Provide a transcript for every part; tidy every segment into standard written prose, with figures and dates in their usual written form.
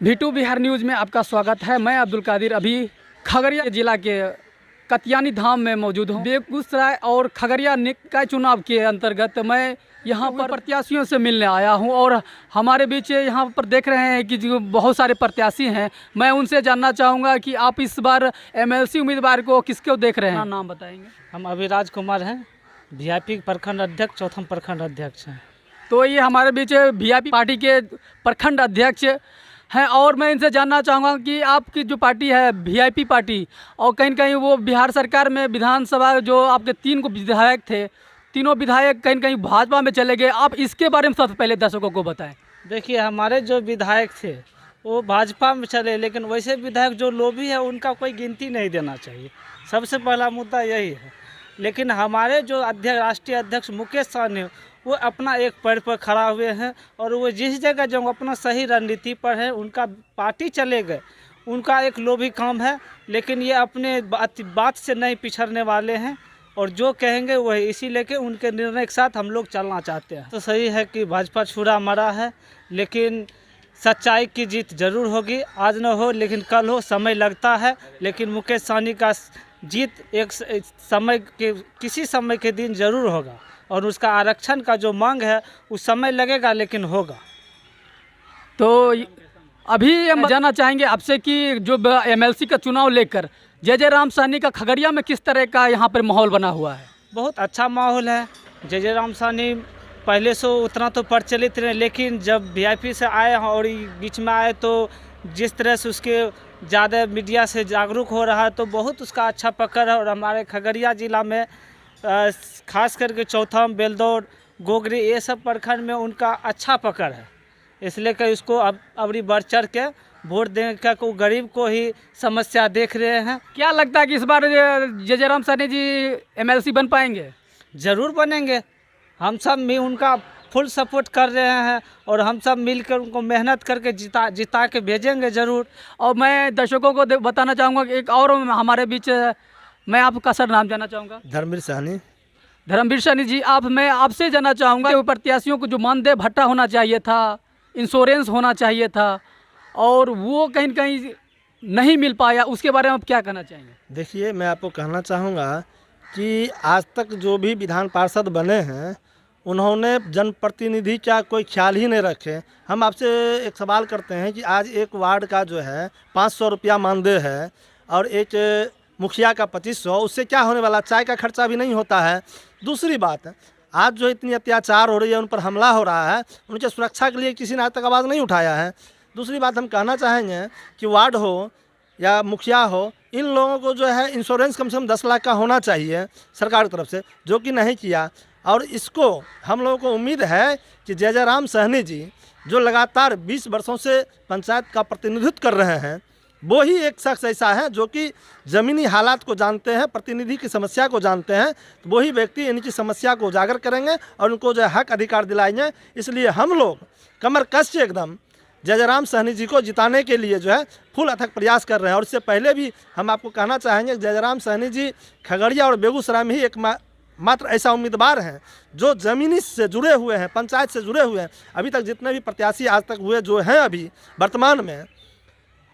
V2 Bihar news में आपका स्वागत है। मैं अब्दुल कादिर अभी खगड़िया जिला के कतियानी धाम में मौजूद हूँ। बेगूसराय और खगड़िया निकाय चुनाव के अंतर्गत मैं यहाँ पर प्रत्याशियों से मिलने आया हूँ और हमारे बीच यहाँ पर देख रहे हैं कि जो बहुत सारे प्रत्याशी हैं। मैं उनसे जानना चाहूँगा कि आप इस बार MLC उम्मीदवार को किसको देख रहे हैं। नाम बताएंगे। हम अभिराज कुमार हैं, VIP प्रखंड अध्यक्ष, चौथम प्रखंड अध्यक्ष हैं। तो ये हमारे बीच VIP पार्टी के प्रखंड अध्यक्ष हैं और मैं इनसे जानना चाहूँगा कि आपकी जो पार्टी है VIP पार्टी, और कहीं कहीं वो बिहार सरकार में विधानसभा जो आपके 3 को विधायक थे, तीनों विधायक कहीं कहीं भाजपा में चले गए। आप इसके बारे में सबसे पहले दर्शकों को बताएं। देखिए, हमारे जो विधायक थे वो भाजपा में चले, लेकिन वैसे विधायक जो लोभी है उनका कोई गिनती नहीं देना चाहिए। सबसे पहला मुद्दा यही है। लेकिन हमारे जो राष्ट्रीय अध्यक्ष मुकेश सहनी वो अपना एक पैर पर खड़ा हुए हैं और वो जिस जगह जो अपना सही रणनीति पर है, उनका पार्टी चले गए, उनका एक लोभी काम है। लेकिन ये अपने बात से नहीं पिछड़ने वाले हैं और जो कहेंगे वही, इसी लेके उनके निर्णय के साथ हम लोग चलना चाहते हैं। तो सही है कि भाजपा छुरा मरा है, लेकिन सच्चाई की जीत जरूर होगी। आज न हो लेकिन कल हो, समय लगता है। लेकिन मुकेश सहनी का जीत एक समय के किसी समय के दिन जरूर होगा और उसका आरक्षण का जो मांग है उस समय लगेगा, लेकिन होगा। तो अभी हम जानना चाहेंगे आपसे कि जो MLC का चुनाव लेकर जय राम सहनी का खगड़िया में किस तरह का यहाँ पर माहौल बना हुआ है। बहुत अच्छा माहौल है। जय राम सहनी पहले से उतना तो प्रचलित रहे, लेकिन जब VIP से आए हैं और बीच में आए तो जिस तरह से उसके ज़्यादा मीडिया से जागरूक हो रहा है, तो बहुत उसका अच्छा पकड़ है। और हमारे खगड़िया ज़िला में खास करके चौथम, बेलदौर, गोगरी, ये सब प्रखंड में उनका अच्छा पकड़ है। इसलिए कि उसको अब बढ़ चढ़ के वोट देने का को गरीब को ही समस्या देख रहे हैं। क्या लगता है कि इस बार जय राम सहनी जी MLC बन पाएंगे? ज़रूर बनेंगे। हम सब भी उनका फुल सपोर्ट कर रहे हैं और हम सब मिलकर उनको मेहनत करके जिता के भेजेंगे ज़रूर। और मैं दर्शकों को बताना चाहूँगा कि एक और हमारे बीच, मैं आपका सर नाम जानना चाहूँगा। धर्मवीर सहनी। धर्मवीर सहनी जी, मैं आपसे जानना चाहूँगा कि प्रत्याशियों को जो मानदेय भत्ता होना चाहिए था, इंश्योरेंस होना चाहिए था, और वो कहीं कहीं नहीं मिल पाया, उसके बारे में आप क्या कहना चाहेंगे? देखिए, मैं आपको कहना चाहूँगा कि आज तक जो भी विधान पार्षद बने हैं उन्होंने जनप्रतिनिधि का कोई ख्याल ही नहीं रखे। हम आपसे एक सवाल करते हैं कि आज एक वार्ड का जो है 500 रुपया मानदेय है और एक मुखिया का 2500, उससे क्या होने वाला? चाय का खर्चा भी नहीं होता है। दूसरी बात, आज जो इतनी अत्याचार हो रही है, उन पर हमला हो रहा है, उनके सुरक्षा के लिए किसी ने आज तक आवाज़ नहीं उठाया है। दूसरी बात, हम कहना चाहेंगे कि वार्ड हो या मुखिया हो, इन लोगों को जो है इंश्योरेंस कम से कम 10 लाख का होना चाहिए सरकार की तरफ से, जो कि नहीं किया। और इसको हम लोगों को उम्मीद है कि जय राम सहनी जी जो लगातार 20 वर्षों से पंचायत का प्रतिनिधित्व कर रहे हैं, वो ही एक शख्स ऐसा है जो कि ज़मीनी हालात को जानते हैं, प्रतिनिधि की समस्या को जानते हैं। तो वही व्यक्ति इनकी समस्या को उजागर करेंगे और उनको जो है हक अधिकार दिलाएंगे। इसलिए हम लोग कमर कस से एकदम जय राम सहनी जी को जिताने के लिए जो है फुल अथक प्रयास कर रहे हैं। और इससे पहले भी हम आपको कहना चाहेंगे कि जय राम सहनी जी खगड़िया और बेगूसराय में ही एक मात्र ऐसा उम्मीदवार हैं जो ज़मीनी से जुड़े हुए हैं, पंचायत से जुड़े हुए हैं। अभी तक जितने भी प्रत्याशी आज तक हुए जो हैं अभी वर्तमान में,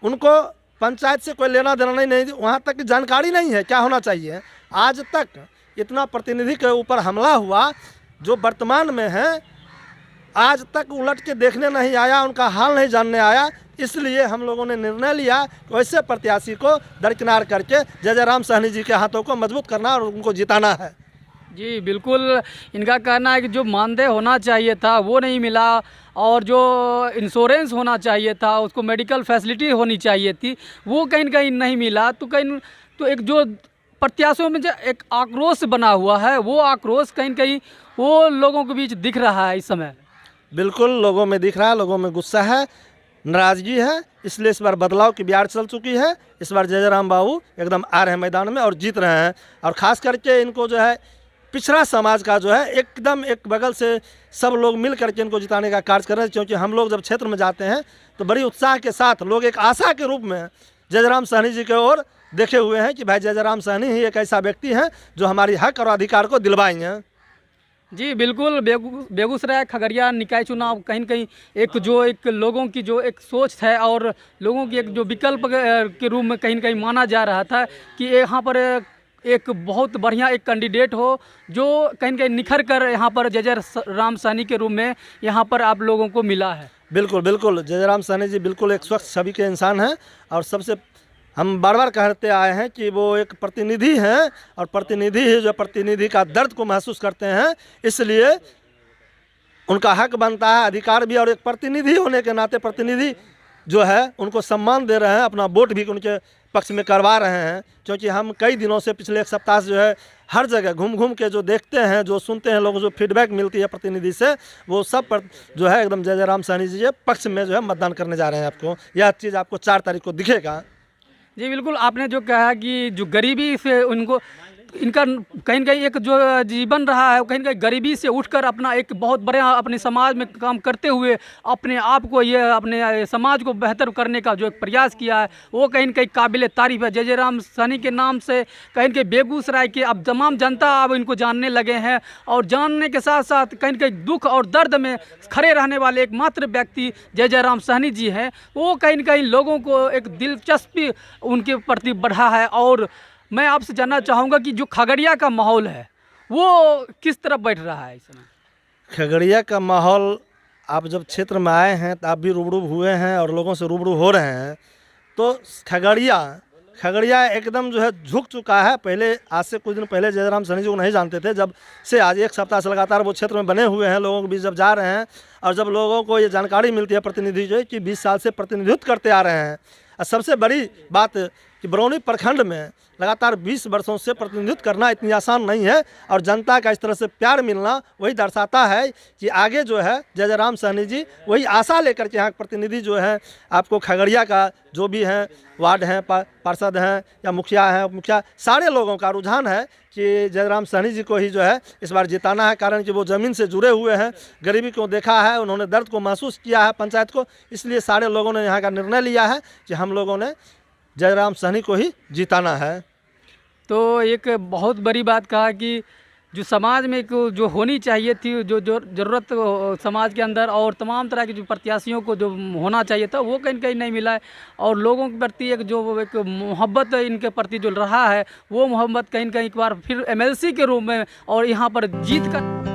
उनको पंचायत से कोई लेना देना नहीं, वहाँ तक की जानकारी नहीं है क्या होना चाहिए। आज तक इतना प्रतिनिधि के ऊपर हमला हुआ जो वर्तमान में है, आज तक उलट के देखने नहीं आया, उनका हाल नहीं जानने आया। इसलिए हम लोगों ने निर्णय लिया कि वैसे प्रत्याशी को दरकिनार करके जय राम सहनी जी के हाथों को मजबूत करना और उनको जिताना है। जी बिल्कुल, इनका कहना है कि जो मानदेय होना चाहिए था वो नहीं मिला, और जो इंश्योरेंस होना चाहिए था, उसको मेडिकल फैसिलिटी होनी चाहिए थी, वो कहीं कहीं नहीं मिला। तो एक जो प्रत्याशियों में जो एक आक्रोश बना हुआ है, वो आक्रोश कहीं कहीं वो लोगों के बीच दिख रहा है इस समय। बिल्कुल लोगों में दिख रहा है, लोगों में गुस्सा है, नाराज़गी है। इसलिए इस बार बदलाव की ब्यार चल चुकी है। इस बार जय राम बाबू एकदम आ रहे हैं मैदान में और जीत रहे हैं। और ख़ास करके इनको जो है पिछड़ा समाज का जो है एकदम एक बगल से सब लोग मिल करके इनको जिताने का कार्य कर रहे हैं। क्योंकि हम लोग जब क्षेत्र में जाते हैं तो बड़ी उत्साह के साथ लोग एक आशा के रूप में जय राम सहनी जी की ओर देखे हुए हैं कि भाई जय राम सहनी ही एक ऐसा व्यक्ति है जो हमारी हक और अधिकार को दिलवाएंगे। जी बिल्कुल, बेगूसराय खगड़िया निकाय चुनाव कहीं न कहीं एक लोगों की जो एक सोच है और लोगों की एक जो विकल्प के रूप में कहीं न कहीं माना जा रहा था कि यहाँ पर एक बहुत बढ़िया एक कैंडिडेट हो जो कहीं न कहीं निखर कर यहाँ पर जय राम सहनी के रूप में यहाँ पर आप लोगों को मिला है। बिल्कुल बिल्कुल, जयराम सहनी जी बिल्कुल एक स्वच्छ छवि के इंसान हैं और सबसे हम बार बार कहते आए हैं कि वो एक प्रतिनिधि हैं और प्रतिनिधि ही जो प्रतिनिधि का दर्द को महसूस करते हैं, इसलिए उनका हक बनता है, अधिकार भी, और एक प्रतिनिधि होने के नाते प्रतिनिधि जो है उनको सम्मान दे रहे हैं, अपना वोट भी उनके पक्ष में करवा रहे हैं। क्योंकि हम कई दिनों से पिछले एक सप्ताह से जो है हर जगह घूम घूम के जो देखते हैं, जो सुनते हैं, लोगों जो फीडबैक मिलती है प्रतिनिधि से, वो सब पर जो है एकदम जय राम सहनी जी के पक्ष में जो है मतदान करने जा रहे हैं। आपको यह चीज़ आपको 4 तारीख को दिखेगा। जी बिल्कुल, आपने जो कहा कि जो गरीबी से उनको इनका कहीं न कहीं एक जो जीवन रहा है कहीं न कहीं गरीबी से उठकर अपना एक बहुत बड़े अपने समाज में काम करते हुए अपने आप को ये अपने समाज को बेहतर करने का जो एक प्रयास किया है वो कहीं न कहीं काबिल तारीफ है। जय राम सहनी के नाम से कहीं न कहीं बेगूसराय के अब तमाम जनता अब इनको जानने लगे हैं और जानने के साथ साथ कहीं न कहीं दुख और दर्द में खड़े रहने वाले एकमात्र व्यक्ति जय राम सहनी जी हैं। वो कहीं न कहीं लोगों को एक दिलचस्पी उनके प्रति बढ़ा है। और मैं आपसे जानना चाहूँगा कि जो खगड़िया का माहौल है वो किस तरफ बैठ रहा है इस समय? खगड़िया का माहौल, आप जब क्षेत्र में आए हैं तो आप भी रूबरू हुए हैं और लोगों से रूबरू हो रहे हैं, तो खगड़िया एकदम जो है झुक चुका है। पहले आज से कुछ दिन पहले जय राम सहनी जी को नहीं जानते थे, जब से आज एक सप्ताह से लगातार वो क्षेत्र में बने हुए हैं, लोगों के बीच जब जा रहे हैं और जब लोगों को ये जानकारी मिलती है प्रतिनिधि जो कि 20 साल से प्रतिनिधित्व करते आ रहे हैं। और सबसे बड़ी बात कि बरौनी प्रखंड में लगातार 20 वर्षों से प्रतिनिधित्व करना इतनी आसान नहीं है और जनता का इस तरह से प्यार मिलना वही दर्शाता है कि आगे जो है जय राम सहनी जी वही आशा लेकर के यहाँ प्रतिनिधि जो है आपको खगड़िया का जो भी हैं वार्ड हैं, पार्षद हैं या मुखिया सारे लोगों का रुझान है कि जय राम सहनी जी को ही जो है इस बार जिताना है। कारण कि वो ज़मीन से जुड़े हुए हैं, गरीबी को देखा है, उन्होंने दर्द को महसूस किया है पंचायत को, इसलिए सारे लोगों ने यहाँ का निर्णय लिया है कि हम लोगों ने जय राम सहनी को ही जिताना है। तो एक बहुत बड़ी बात कहा कि जो समाज में एक जो होनी चाहिए थी जो ज़रूरत समाज के अंदर और तमाम तरह के जो प्रत्याशियों को जो होना चाहिए था वो कहीं कहीं नहीं मिला है। और लोगों के प्रति एक मोहब्बत इनके प्रति जो रहा है वो मोहब्बत कहीं कहीं एक बार फिर MLC के रूप में और यहाँ पर जीत कर